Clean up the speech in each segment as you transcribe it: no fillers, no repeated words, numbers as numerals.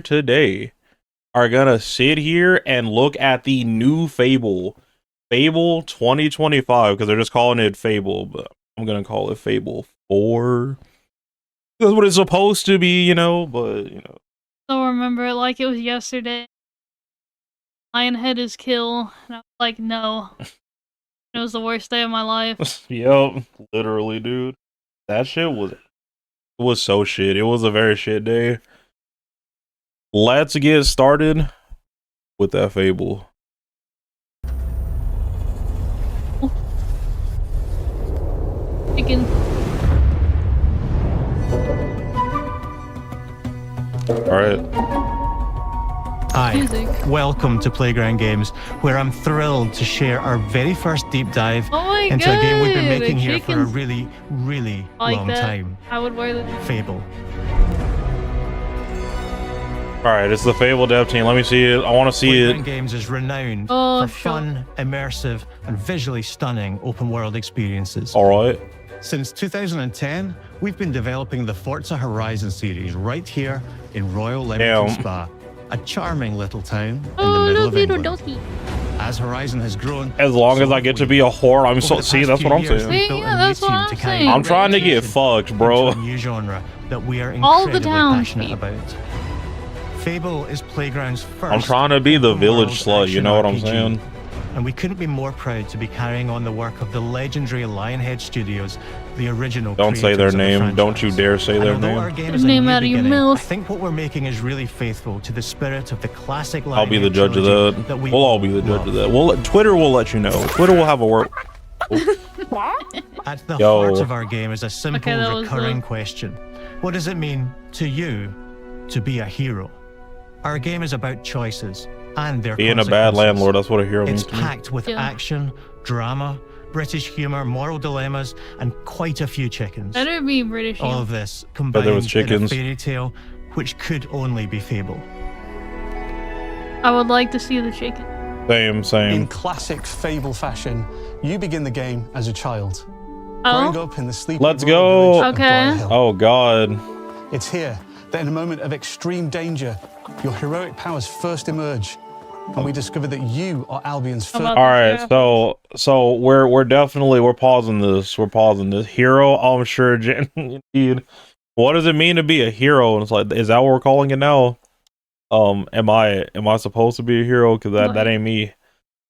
today are gonna sit here and look at the new Fable 2025, because they're just calling it Fable, but I'm gonna call it Fable 4. That's what it's supposed to be, but Still remember it like it was yesterday. Lionhead is kill, and I was like, no. It was the worst day of my life. Yep, literally, dude. That shit was so shit. It was a very shit day. Let's get started with that Fable. Chicken. Alright. Hi, Music. welcome to Playground Games, where I'm thrilled to share our very first deep dive into God, a game we've been making here for a chickens really, really like long that. time. I would wear the Fable. Alright, it's the Fable dev team. Let me see it. I want to see Playground it. Games is renowned Oh, for fun, immersive, and visually stunning open-world experiences. Alright. Since 2010, we've been developing the Forza Horizon series right here in Royal Leamington Spa, a charming little town in the middle of England. donkey. As Horizon has grown, As long as I get to be a whore, I'm so. over the See, past that's few what I'm years, saying. we've See, built yeah, a that's new what team I'm to carry saying. I'm trying to get fucked, bro. into a new genre that we are All the incredibly town passionate people. about. Fable is Playground's first. I'm trying to be the village open-world slut, you action know what I'm RPG. saying? And we couldn't be more proud to be carrying on the work of the legendary Lionhead Studios, the original. Don't say their creators of the name. Don't you franchise. dare say And their although name. our game Get is the a name new out of your beginning, mouth. I think what we're making is really faithful to the spirit of the classic Lionhead I'll be the judge of trilogy that. we We'll all be the judge of love. that. Twitter will let you know. Twitter will have a word. At the Yo. heart of our game is a simple, Okay, that was recurring low. question. What does it mean to you to be a hero? Our game is about choices and their Being a bad consequences. landlord, that's what a hero It's means to me. packed with Yeah. action, drama, British humor, moral dilemmas, and quite a few chickens. Better be British. All of this combined there was in a chickens. fairy tale which could only be Fable. I would like to see the chicken. In Same. classic Fable fashion, you begin the game as a child, growing Oh, up in the sleepy Let's rural go. village of Okay. Briar Hill. Oh god. It's here that in a moment of extreme danger, your heroic powers first emerge, and we discover that you are Albion's How first. about- All right, so we're definitely pausing this. We're pausing this. Hero, I'm sure. Indeed. What does it mean to be a hero? And it's like, is that what we're calling it now? Am I supposed to be a hero? Because that ain't me.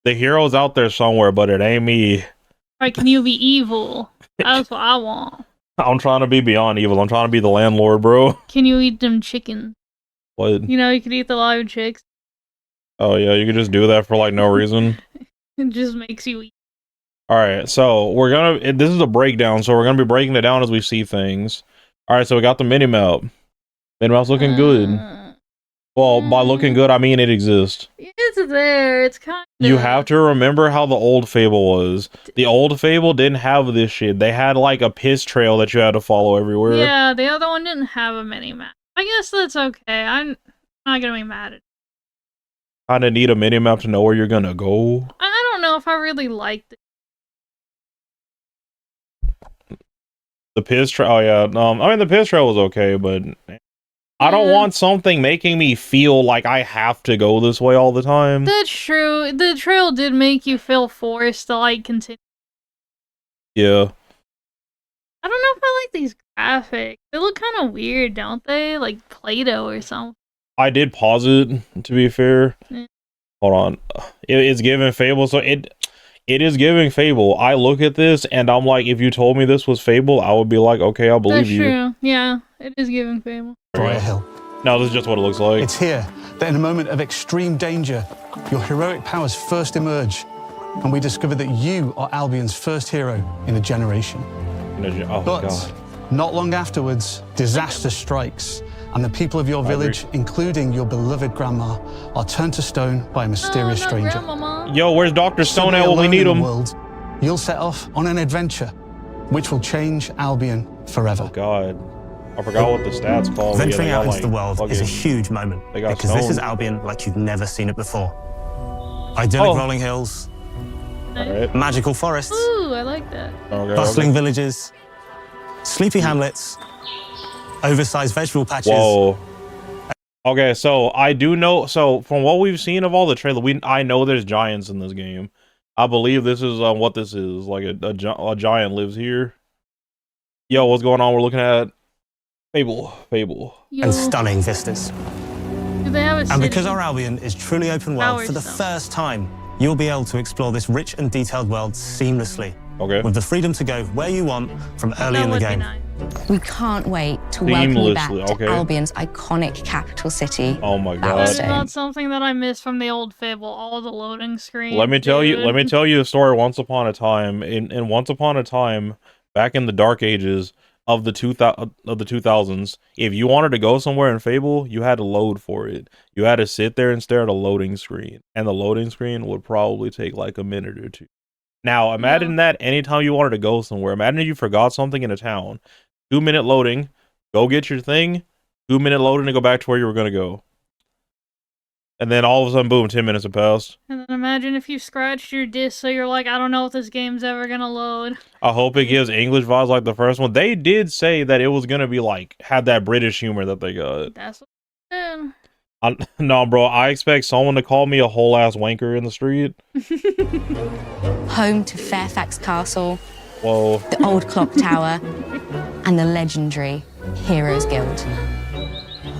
The hero's out there somewhere, but it ain't me. right, can you be evil? That's what I want. I'm trying to be beyond evil. I'm trying to be the landlord, bro. Can you eat them chickens? What? You know, you could eat the live chicks. Oh yeah, you could just do that for like no reason. It just makes you eat. All right, so this is a breakdown, so we're gonna be breaking it down as we see things. All right, so we got the mini map. Mini map's looking good. Well, by looking good, I mean it exists. It's there. It's kind of. You have to remember how the old Fable was. The old Fable didn't have this shit. They had like a piss trail that you had to follow everywhere. Yeah, the other one didn't have a mini map. I guess that's okay. I'm not gonna be mad at it. Kinda need a mini map to know where you're gonna go. I don't know if I really liked it. The piss trail. Oh yeah. I mean the piss trail was okay, but I don't Yeah. want something making me feel like I have to go this way all the time. That's true. The trail did make you feel forced to like continue. Yeah. I don't know if I like these graphics. They look kind of weird, don't they? Like Play-Doh or something. I did pause it, to be fair. Yeah. Hold on. It's giving Fable, so it is giving Fable. I look at this and I'm like, if you told me this was Fable, I would be like, okay, I'll believe That's you. true. Yeah, it is giving Fable. Briar Hill. No, this is just what it looks like. It's here that in a moment of extreme danger, your heroic powers first emerge, and we discover that you are Albion's first hero in a generation. Oh my But god. not long afterwards, disaster strikes, and the people of your village, including your beloved grandma, are turned to stone by a mysterious no, stranger. Grandmama. Yo, where's Dr. Stone Suddenly at when we alone need in the him? world, you'll set off on an adventure which will change Albion forever. Oh god. I forgot what the stats called. Venturing Yeah, they out got, into the world is a fucking- huge moment they got because this is stoned. Albion like you've never seen it before. Idyllic Oh. rolling hills, Alright. magical forests, Ooh, I like that. Okay, bustling okay. villages, sleepy hamlets, oversized vegetable patches, Whoa. Okay, so I do know. So from what we've seen of all the trailer, I know there's giants in this game. I believe this is what this is. Like a giant lives here. Yo, what's going on? We're looking at Fable. Yo, And stunning vistas. do they have a And city? because our Albion is truly open world, Power for the stone. first time, you'll be able to explore this rich and detailed world seamlessly. Okay. With the freedom to go where you want from early That in the would be game. nice. We can't wait to welcome you back Seamlessly, to okay. Albion's iconic capital city. Oh my That god. was That is not something that I miss from the old Fable. All the loading screens. Let me tell you. Let me dude. tell you a story. Once upon a time, in Once Upon a Time, back in the dark ages of the 2000s, if you wanted to go somewhere in Fable, you had to load for it. You had to sit there and stare at a loading screen, and the loading screen would probably take like a minute or two. Now, imagine that anytime you wanted to go somewhere. Imagine if you forgot something in a town. 2-minute loading, go get your thing. 2-minute loading to go back to where you were gonna go. And then all of a sudden, boom, 10 minutes have passed. And then imagine if you scratched your disc, so you're like, I don't know if this game's ever gonna load. I hope it gives English vibes like the first one. They did say that it was gonna be like, had that British humor that they got. That's what I said. No, bro, I expect someone to call me a whole ass wanker in the street. Home to Fairfax Castle, Whoa. the old clock tower, and the legendary Heroes Guild.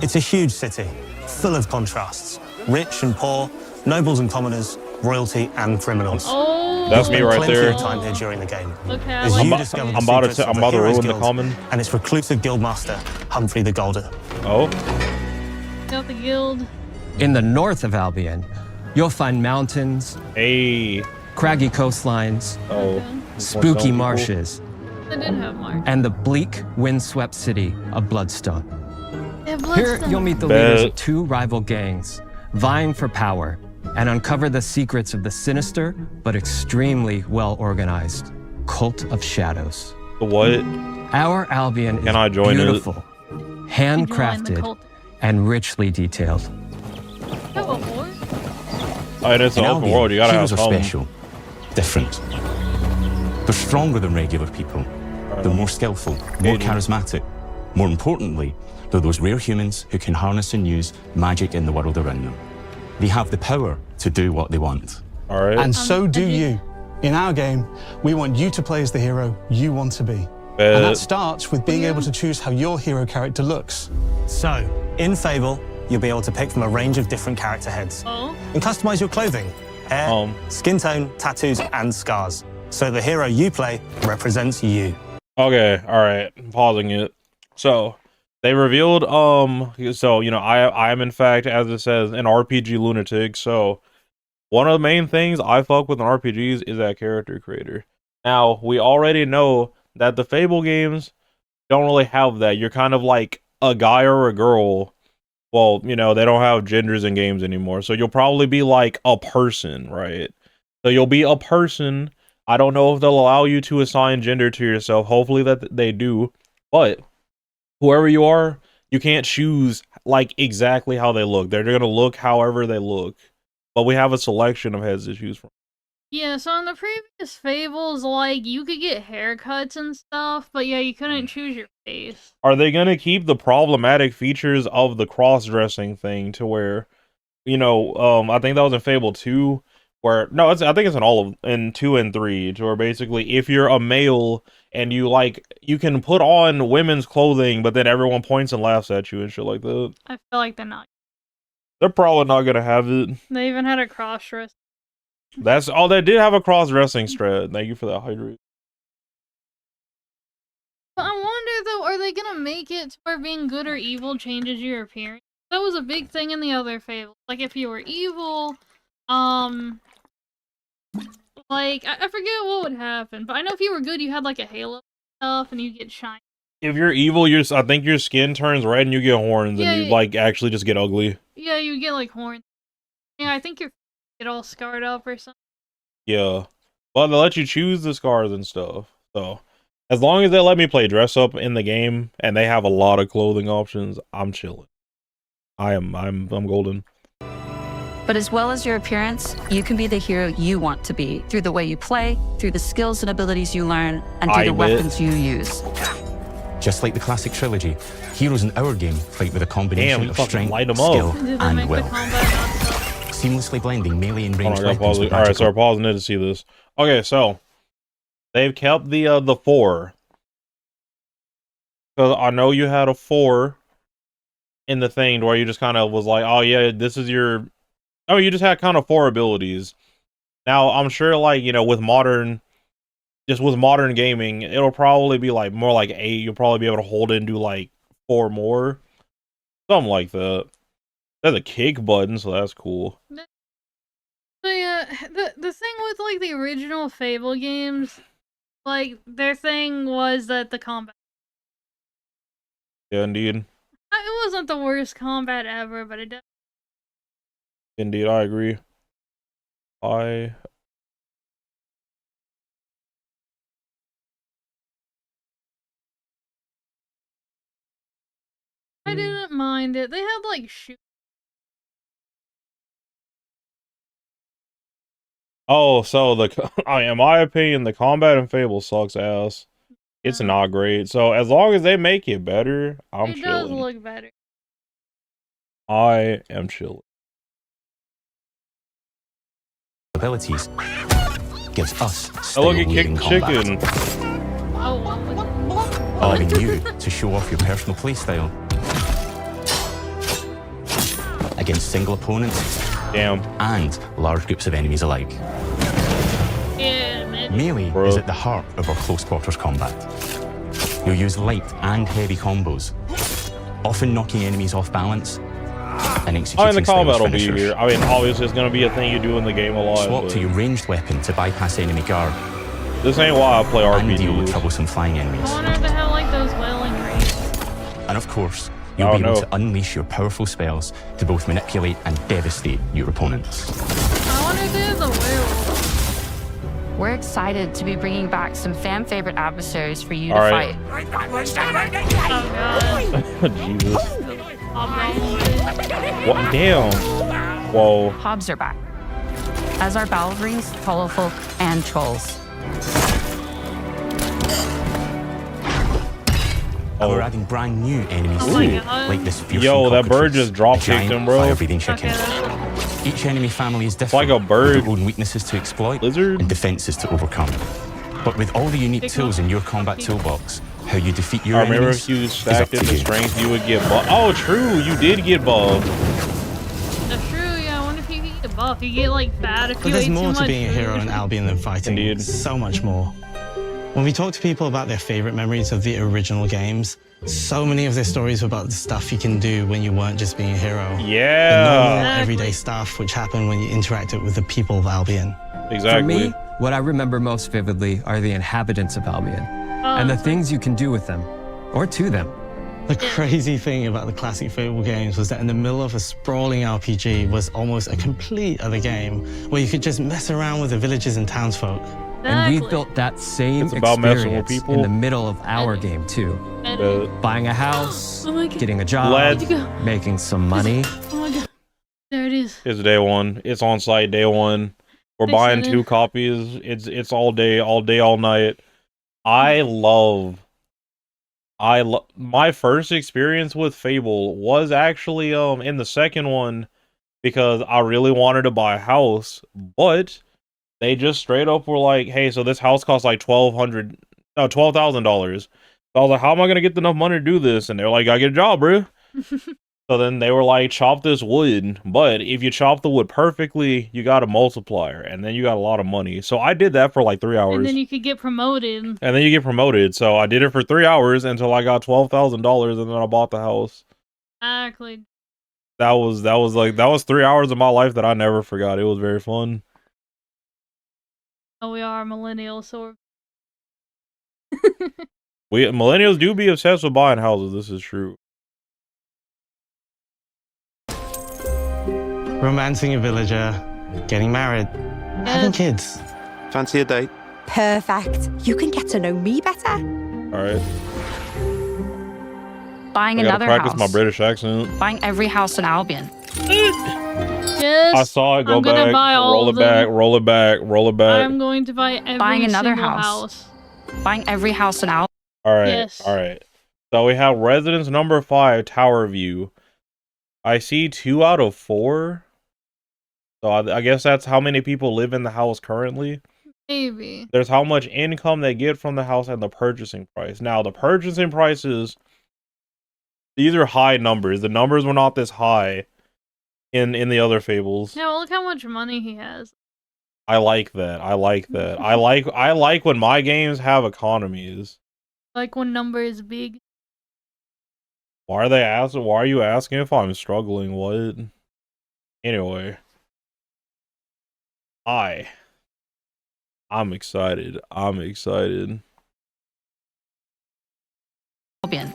It's a huge city, full of contrasts. Rich and poor, nobles and commoners, royalty and criminals. Oh, That's me right Plenty there. of time here during the game. Okay, I As like you that. discover the I'm about secrets to of the ruin Heroes the Guild common. and its reclusive guildmaster, Humphrey the Golden. Oh, Got the guild. In the north of Albion, you'll find mountains, hey. craggy coastlines, Oh. Okay. spooky marshes, They did have Mark. and the bleak, windswept city of Bloodstone. They have Here, Bloodstone. you'll meet the leaders of two rival gangs, vying for power, and uncover the secrets of the sinister but extremely well-organized Cult of Shadows. The what? Our Albion is Can I join it? beautiful, handcrafted, cult. and richly detailed. Have a horse? Oh, and it's an In open Albion, world. You gotta have heroes are some. special, different. They're stronger than regular people. They're more skillful, more Agent. charismatic. More importantly, they're those rare humans who can harness and use magic in the world around them. They have the power to do what they want. All right. And so do you. In our game, we want you to play as the hero you want to be. Bet. And that starts with being able to choose how your hero character looks. So, in Fable, you'll be able to pick from a range of different character heads Oh, and customize your clothing, hair, skin tone, tattoos, and scars. So the hero you play represents you. Okay, all right. I'm pausing it. So they revealed so you know, I am in fact, as it says, an RPG lunatic. So one of the main things I fuck with in RPGs is that character creator. Now, we already know that the Fable games don't really have that. You're kind of like a guy or a girl. Well, you know, they don't have genders in games anymore. So you'll probably be like a person, right? So you'll be a person. I don't know if they'll allow you to assign gender to yourself. Hopefully that they do. But whoever you are, you can't choose like exactly how they look. They're going to look however they look. But we have a selection of heads to choose from. yeah, so in the previous Fables, like, you could get haircuts and stuff, but yeah, you couldn't choose your face. Are they going to keep the problematic features of the cross-dressing thing to where, you know, I think that was in Fable 2, where, no, I think it's in all of, in 2 and 3, to where basically if you're a male and you can put on women's clothing, but then everyone points and laughs at you and shit like that. I feel like they're not. They're probably not going to have it. They even had a cross dress. That's all. They did have a cross-dressing strat. Thank you for that hydrate. But I wonder though, are they gonna make it to where being good or evil changes your appearance? That was a big thing in the other Fables. Like if you were evil, like I forget what would happen, but I know if you were good, you had like a halo stuff, and you get shiny. If you're evil, I think your skin turns red and you get horns, Yeah, and you yeah. like actually just get ugly. Yeah, you get like horns. Yeah, I think your get all scarred up or something. Yeah, well, they let you choose the scars and stuff. So as long as they let me play dress up in the game and they have a lot of clothing options, I'm chilling. I'm golden. But as well as your appearance, you can be the hero you want to be through the way you play, through the skills and abilities you learn, and through I the bet. weapons you use. Just like the classic trilogy, heroes in our game fight with a combination of strength, light 'em skill, up. Did they and make will. the combat not suck? Seamlessly blending melee and Hold ranged on, I gotta weapons pause it. with All right, so magical... we're pausing it to see this. Okay, so they've kept the 4. Because I know you had a 4 in the thing where you just kind of was like, oh yeah, this is your... Oh, you just had kind of 4 abilities. Now, I'm sure, like, you know, with modern gaming, it'll probably be like more like 8. You'll probably be able to hold it and do like 4 more. Something like that. There's a kick button, so that's cool. The thing with like the original Fable games, like their thing was that the combat. Yeah, indeed. It wasn't the worst combat ever, but it. Indeed, I agree. I didn't mind it. They had like shoot. Oh, so in my opinion, the combat in Fable sucks ass. It's not great. So as long as they make it better, I'm It chilling. does look better. I am chilling. abilities gives us Oh, style look at leading Kick combat, Chicken. allowing you to show off your personal playstyle against single opponents and large groups of enemies alike. Yeah, man. Melee is at the heart of our close quarters combat. You'll use light and heavy combos, often knocking enemies off balance and executing the combat will be finishers. here. I mean, obviously, it's gonna be a thing you do in the game a lot. Swap to your ranged weapon to bypass enemy guard. This ain't why I play And deal with RPGs. troublesome flying enemies. I wonder if they have like those wailing raids. And of course, you'll be able to unleash your powerful spells to both manipulate and devastate your opponents. I wonder if they have the werewolf. We're excited to be bringing back some fan favorite adversaries for you to All right. fight. Oh god. Jesus. What? Damn. Whoa. Hobbs are back, as are Balverines, Hollowfolk, and Trolls. We're adding brand new enemies Oh my too, God. like this fearsome Yo, that bird cockatrice, just drop a giant kicked him, bro. fire-breathing chicken. Each enemy family is different, like a bird. with their own weaknesses to exploit Lizard? and defenses to overcome. But with all the unique tools in your combat toolbox, how you defeat your I remember enemies if you is up stacked to in the you. strength, you would get buffed. Oh, true. You did get buffed. That's true, yeah. I wonder if you could get buff. You get like fat if But you there's ate too more much to being a hero food. in Albion than fighting. Indeed. So much more. When we talk to people about their favorite memories of the original games, so many of their stories were about the stuff you can do when you weren't just being a hero. The normal, Yeah. everyday stuff which happened when you interacted with the people of Albion. Exactly. For me, what I remember most vividly are the inhabitants of Albion and the things you can do with them or to them. The crazy thing about the classic Fable games was that in the middle of a sprawling RPG was almost a complete other game where you could just mess around with the villagers and townsfolk. And we built that same It's about messing with experience people. in the middle of our game too. Buying a house, Oh my God. getting a job, Let's making some money. Oh my god. There it is. It's day one. It's on site day one. We're They buying said 2 it. copies. It's all day, all night. I love my first experience with Fable was actually in the second one because I really wanted to buy a house, but they just straight up were like, "Hey, so this house costs like $12,000." So I was like, "How am I gonna get enough money to do this?" And they're like, "I get a job, bro." So then they were like, chop this wood, but if you chop the wood perfectly, you got a multiplier, and then you got a lot of money. So I did that for like 3 hours. And then you could get promoted. And then you get promoted. So I did it for 3 hours until I got $12,000, and then I bought the house. Exactly. That was 3 hours of my life that I never forgot. It was very fun. Oh, we are millennials, so We millennials do be obsessed with buying houses. This is true. Romancing a villager, getting married, having kids. Fancy a date? Perfect. You can get to know me better. All right. Buying I gotta another practice house. my British accent. Buying every house in Albion. yes. I saw it. Go I'm gonna back. buy all Roll of it back. them. Roll it back. Roll it back. I'm going to buy every Buying another single house. Buying every house in Albion. All right. Yes. All right. So we have residence number 5, Tower View. I see 2 out of 4. So I guess that's how many people live in the house currently. Maybe. There's how much income they get from the house and the purchasing price. Now, the purchasing prices, these are high numbers. The numbers were not this high in the other Fables. Yeah, well, look how much money he has. I like that. I like that. I like when my games have economies. Like when number is big. Why are you asking if I'm struggling? What? Anyway. I'm excited. I'm excited. Albion.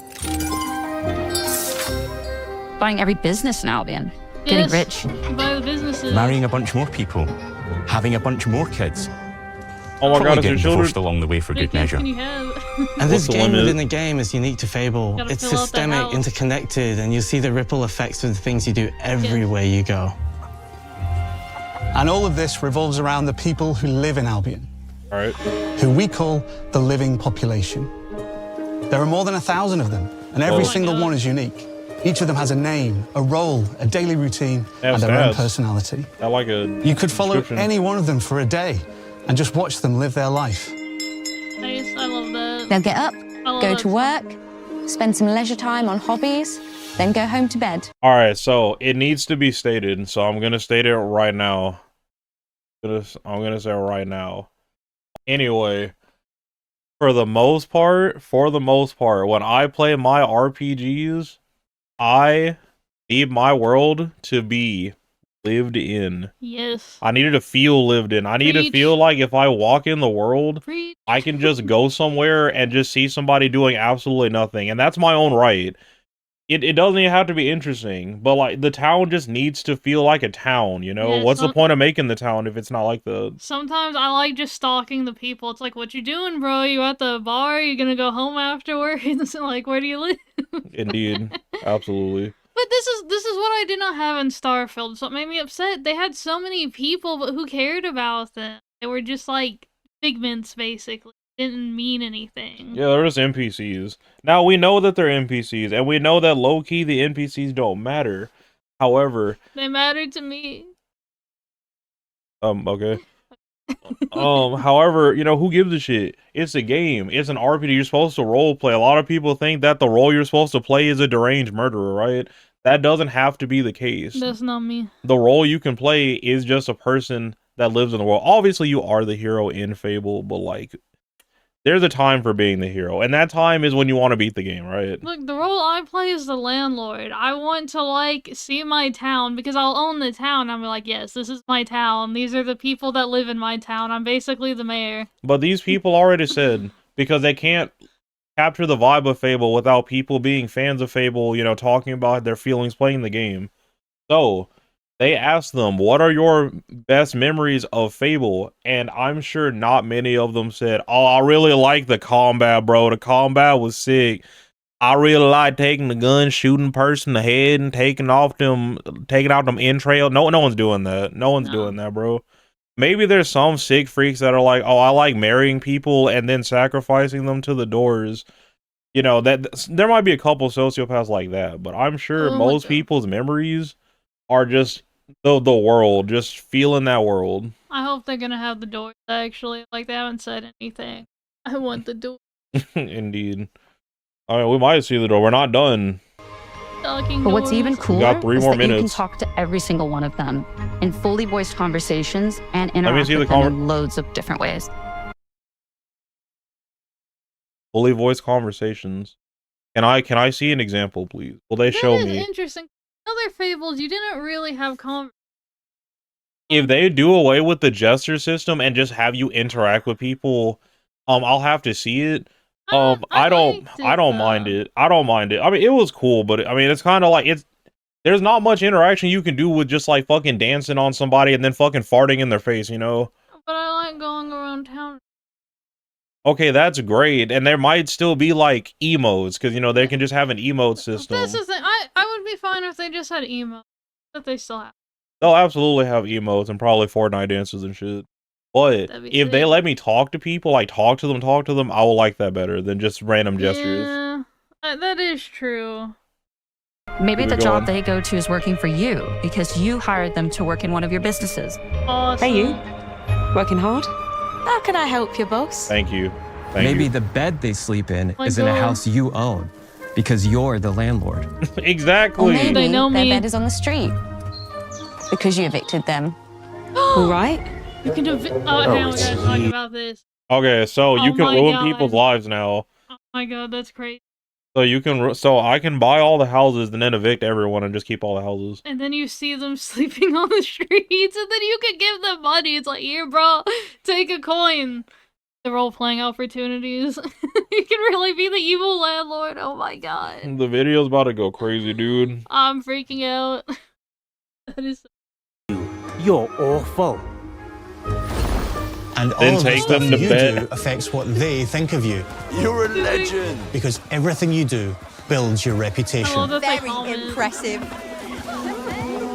Buying every business in Albion. Getting rich. Buy the businesses. Marrying a bunch more people. Having a bunch more kids. Oh my Probably god, it's your getting children. divorced along the way for good measure. Can you have? And this the game limit? within the game is unique to Fable. Gotta It's fill out that systemic, house. interconnected, and you see the ripple effects of the things you do everywhere you go. And all of this revolves around the people who live in Albion, All right. who we call the living population. There are more than 1,000 of them, and every Oh my single God. one is unique. Each of them has a name, a role, a daily routine, They have and their own stats. personality. I like a You could follow description. any one of them for a day and just watch them live their life. Nice, I love that. They'll get up, I love go that to work, spend some leisure time on hobbies, then go home to bed. All right, so it needs to be stated, so I'm gonna state it right now. I'm gonna say it right now. Anyway, for the most part, when I play my RPGs, I need my world to be lived in. Yes. I need it to feel lived in. I need to Preach. feel like if I walk in the world, Preach. I can just go somewhere and just see somebody doing absolutely nothing, and that's my own right. It doesn't even have to be interesting, but like the town just needs to feel like a town, you know? Yeah, What's the some- point of making the town if it's not like the Sometimes I like just stalking the people. It's like, what you doing, bro? You at the bar? You gonna go home afterwards? Like, where do you live? Indeed. Absolutely. But this is what I did not have in Starfield. So it made me upset. They had so many people, but who cared about them? They were just like figments, basically. Didn't mean anything. Yeah, they're just NPCs. Now we know that they're NPCs, and we know that low key the NPCs don't matter. However, They mattered to me. okay. However, you know, who gives a shit? It's a game. It's an RPG. You're supposed to role play. A lot of people think that the role you're supposed to play is a deranged murderer, right? That doesn't have to be the case. That's not me. The role you can play is just a person that lives in the world. Obviously, you are the hero in Fable, but like, there's a time for being the hero, and that time is when you want to beat the game, right? Look, the role I play is the landlord. I want to, like, see my town, because I'll own the town. I'm like, yes, this is my town. These are the people that live in my town. I'm basically the mayor. But these people already said, because they can't capture the vibe of Fable without people being fans of Fable, you know, talking about their feelings playing the game. So, they asked them, what are your best memories of Fable? And I'm sure not many of them said, oh, I really like the combat, bro. The combat was sick. I really like taking the gun, shooting a person in the head, and taking out them entrails. No one's doing that. No one's doing that, bro. Maybe there's some sick freaks that are like, oh, I like marrying people and then sacrificing them to the doors. You know, that there might be a couple sociopaths like that, but I'm sure most people's memories are just the world, just feeling that world. I hope they're gonna have the doors, actually. Like, they haven't said anything. I want the door. Indeed. I mean, we might see the door. We're not done. Talking But what's doors. even cooler got 3 is more that you can minutes. talk to every single one of them in fully voiced conversations and me interact see the with them in loads of different ways. Fully voiced conversations. Can I see an example, please? Will they show That is me? interesting. Other Fables, you didn't really have If they do away with the gesture system and just have you interact with people, I'll have to see it. I don't mind it. I don't mind it. I mean, it was cool, but I mean, it's kind of like there's not much interaction you can do with just like fucking dancing on somebody and then fucking farting in their face, you know? But I like going around town. Okay, that's great. And there might still be like emotes, because you know, they can just have an emote system. That's the thing. I would be fine if they just had emo. That they still have. They'll absolutely have emotes and probably Fortnite dances and shit. But That'd be if they sick. let me talk to people, like talk to them, I will like that better than just random gestures. Yeah. That is true. Maybe Keep the it job going. they go to is working for you because you hired them to work in one of your businesses. Awesome. Hey, you. Working hard? How can I help you, boss? Thank you. Thank Maybe you. the bed they sleep in My is in a God. house you own because you're the landlord. Or Exactly. maybe They know their me. bed is on the street because you evicted them. All right. You can hang on, we gotta talk about this. Okay, so you Oh can my ruin God. people's lives now. Oh my god, that's crazy. So you can, so I can buy all the houses and then evict everyone and just keep all the houses. And then you see them sleeping on the streets, and then you can give them money. It's like, here, bro, take a coin. The role-playing opportunities. You can really be the evil landlord. Oh my god. The video's about to go crazy, dude. I'm freaking out. That is You're awful. And all Then of the take stuff them to you bed. do affects what they think of you. You're a legend. Because everything you do builds your reputation. I love that they Very comment. impressive.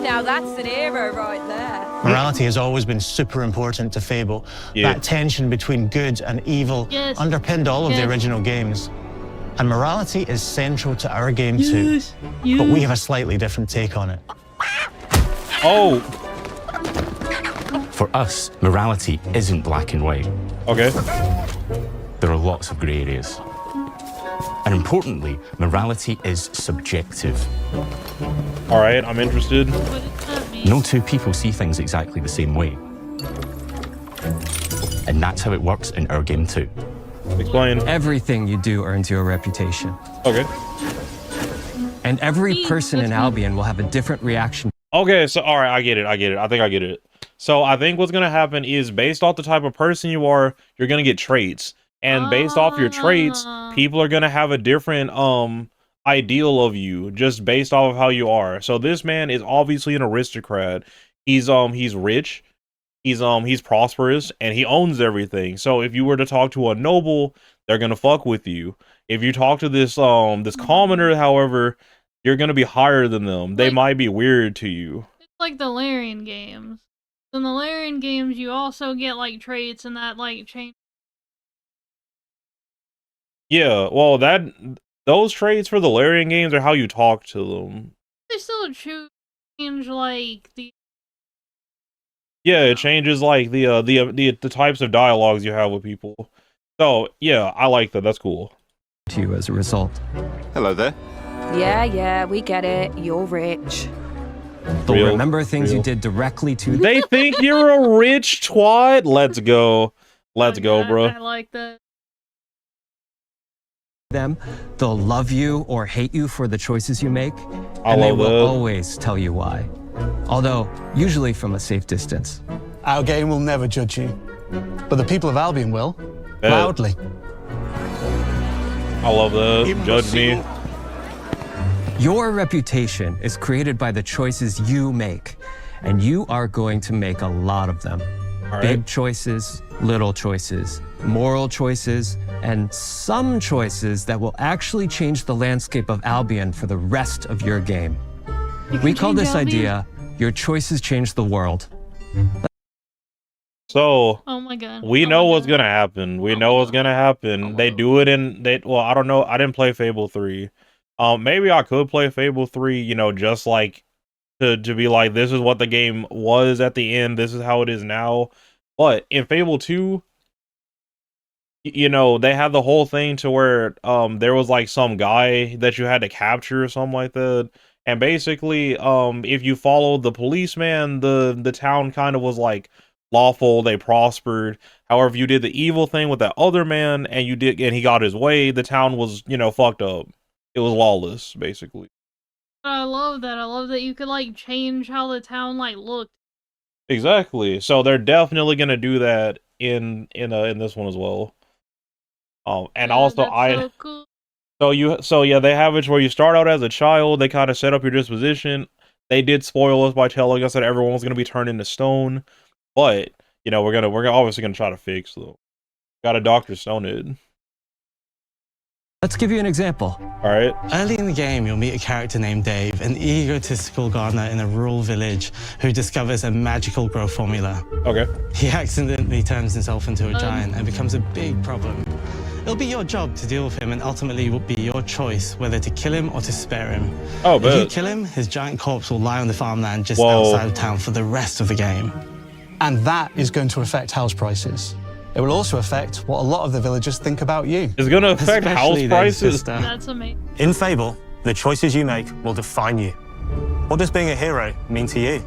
Now that's an hero right there. Morality has always been super important to Fable. Yeah. That tension between good and evil Yes. underpinned all of the Yes. original games. And morality is central to our game too. Yes. But we have a slightly different take on it. Oh, For us, morality isn't black and white. okay. There are lots of grey areas. And importantly, morality is subjective. All right, I'm interested. What does that mean? No two people see things exactly the same way. And that's how it works in our game too. Explain. Everything you do earns you a reputation. Okay. And every person in That's me. Albion will have a different reaction. Okay, so all right, I get it. I think I get it. So I think what's gonna happen is based off the type of person you are, you're gonna get traits, and based off your traits, Ah. people are gonna have a different ideal of you just based off of how you are. So this man is obviously an aristocrat. He's rich, he's prosperous, and he owns everything. So if you were to talk to a noble, they're gonna fuck with you. If you talk to this commoner, however, you're gonna be higher than them. They Like- might be weird to you. It's like the Larian games. In the Larian games, you also get like traits and that like change. Yeah, well, those traits for the Larian games are how you talk to them. They still change like the. Yeah, it changes like the types of dialogues you have with people. So yeah, I like that. That's cool. To you as a result. Hello there. Yeah, we get it. You're rich. They'll Real, remember things real. you did directly to them. They think you're a rich twat. Let's go. Let's go, I bro. like that. They'll love you or hate you for the choices you make. I And they love will that. always tell you why. Although, usually from a safe distance. Our game will never judge you, but the people of Albion will, Bet. loudly. I love that. Judge me. Your reputation is created by the choices you make, and you are going to make a lot of them. All Big right. choices, little choices, moral choices, and some choices that will actually change the landscape of Albion for the rest of your game. We call change this Albion? idea, Your Choices Change the World. So Oh my god. we Oh know my what's God. gonna happen. We know what's gonna happen. They do it well, I don't know. I didn't play Fable 3. Maybe I could play Fable 3, you know, just like to be like, this is what the game was at the end, this is how it is now. But in Fable 2, you know, they had the whole thing to where there was like some guy that you had to capture or something like that. And basically, if you followed the policeman, the town kind of was like lawful, they prospered. However, if you did the evil thing with that other man and he got his way, the town was, you know, fucked up. It was lawless, basically. I love that. I love that you could like change how the town like looked. Exactly. So they're definitely gonna do that in this one as well. And Yeah, also that's so cool. so yeah, they have it where you start out as a child. They kind of set up your disposition. They did spoil us by telling us that everyone was gonna be turned into stone, but you know we're obviously gonna try to fix though. Got a Dr. Stone it. Let's give you an example. All right. Early in the game, you'll meet a character named Dave, an egotistical gardener in a rural village who discovers a magical growth formula. Okay. He accidentally turns himself into a giant and becomes a big problem. It'll be your job to deal with him, and ultimately it will be your choice whether to kill him or to spare him. Oh, if you bet. kill him, his giant corpse will lie on the farmland just Whoa. outside of town for the rest of the game. And that is going to affect house prices. It will also affect what a lot of the villagers think about you. It's going to affect Especially house their prices. sister. That's amazing. In Fable, the choices you make will define you. What does being a hero mean to you?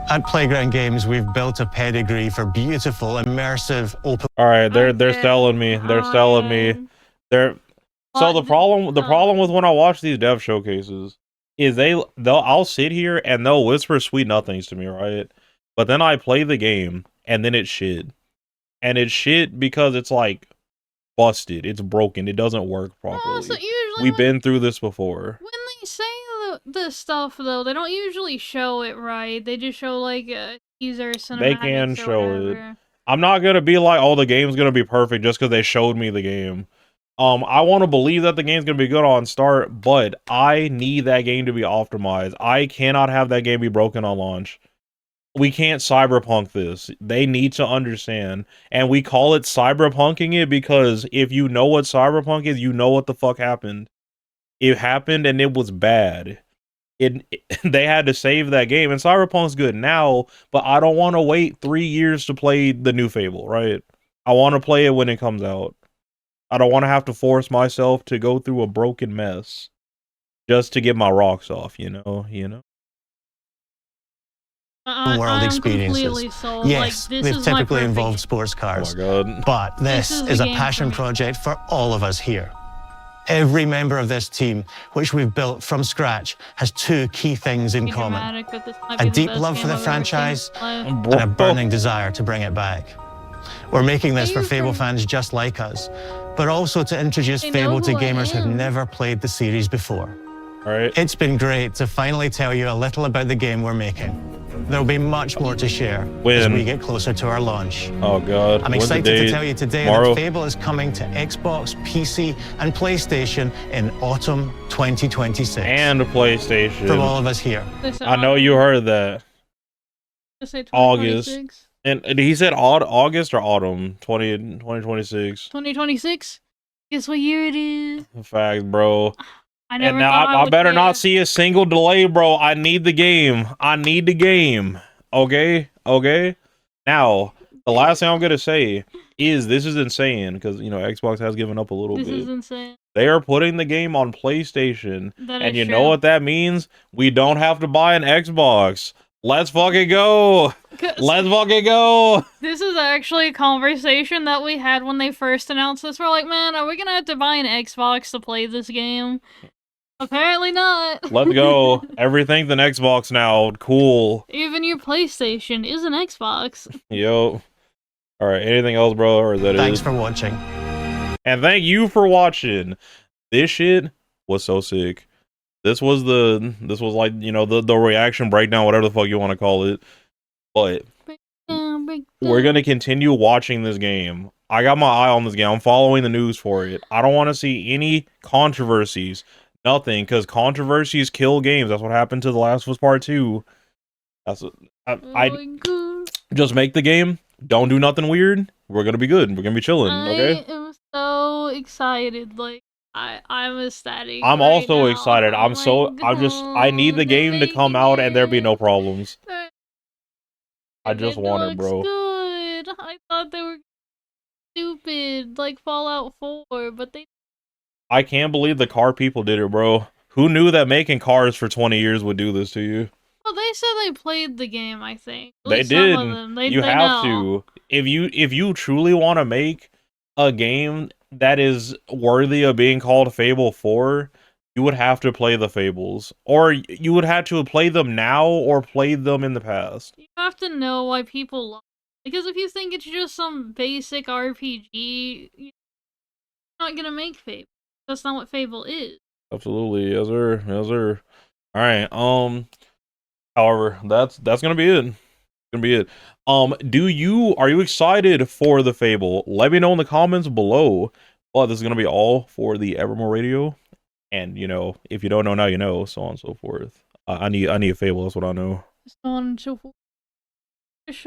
At Playground Games, we've built a pedigree for beautiful, immersive, open. All right, they're selling me. They're selling me. They're so the problem with when I watch these dev showcases is I'll sit here and they'll whisper sweet nothings to me, right? But then I play the game and then it's shit. And it's shit because it's like busted. It's broken. It doesn't work properly. So usually We've been through this before. When they say the stuff, though, they don't usually show it right. They just show, like, a teaser, cinematics, They can show whatever. it. I'm not going to be like, oh, the game's going to be perfect just because they showed me the game. I want to believe that the game's going to be good on start, but I need that game to be optimized. I cannot have that game be broken on launch. We can't cyberpunk this. They need to understand. And we call it cyberpunking it because if you know what cyberpunk is, you know what the fuck happened. It happened and it was bad. They had to save that game. And Cyberpunk's good now, but I don't want to wait 3 years to play the new Fable, right? I want to play it when it comes out. I don't want to have to force myself to go through a broken mess just to get my rocks off, you know? World experiences. Sold. Yes, like, they've typically involved sports cars. Oh my God. But this is a passion project for all of us here. Every member of this team, which we've built from scratch, has two key things in common. A deep love for the franchise and a burning desire to bring it back. We're making this for Fable fans just like us, but also to introduce Fable to gamers who've never played the series before. All right. It's been great to finally tell you a little about the game we're making. There'll be much more to share as we get closer to our launch. Oh God. I'm excited to tell you today that Fable is coming to Xbox, PC, and PlayStation in autumn 2026. And PlayStation. From all of us here. I know you heard that. August. And he said August or autumn 2026. 2026? Guess what year it is? Facts, bro. I never and now I better not see a single delay, bro. I need the game. I need the game. Okay? Okay? Now, the last thing I'm going to say is this is insane because, you know, Xbox has given up a little bit. This is insane. They are putting the game on PlayStation. And you know what that means? We don't have to buy an Xbox. Let's fucking go. Let's fucking go. This is actually a conversation that we had when they first announced this. We're like, man, are we going to have to buy an Xbox to play this game? Apparently not. Let's go. Everything's an Xbox now. Cool. Even your PlayStation is an Xbox. Yo. All right. Anything else, bro? Or is that Thanks for watching. And thank you for watching. This shit was so sick. This was like, you know, the reaction breakdown, whatever the fuck you want to call it. But we're going to continue watching this game. I got my eye on this game. I'm following the news for it. I don't want to see any controversies. Nothing, because controversies kill games. That's what happened to The Last of Us Part 2. That's what, I just make the game. Don't do nothing weird. We're going to be good. We're going to be chilling, okay? I am so excited. Like, I'm ecstatic. I'm right also now. excited. I need the game to come out and there be no problems. I just want it, bro. Good. I thought they were stupid, like Fallout 4, but they... I can't believe the car people did it, bro. Who knew that making cars for 20 years would do this to you? Well, they said they played the game, I think. They did. You have to. If you truly want to make a game that is worthy of being called Fable 4, you would have to play the Fables. Or you would have to play them now or play them in the past. You have to know why people love it. Because if you think it's just some basic RPG, you're not gonna make Fable. That's not what Fable is. Absolutely. Yes, sir. Yes, sir. Alright, however, that's gonna be it. Gonna be it. Are you excited for the Fable? Let me know in the comments below. But this is gonna be all for the Evermore Radio. And you know, if you don't know now, you know, so on and so forth. I need a Fable, that's what I know. So on and so forth.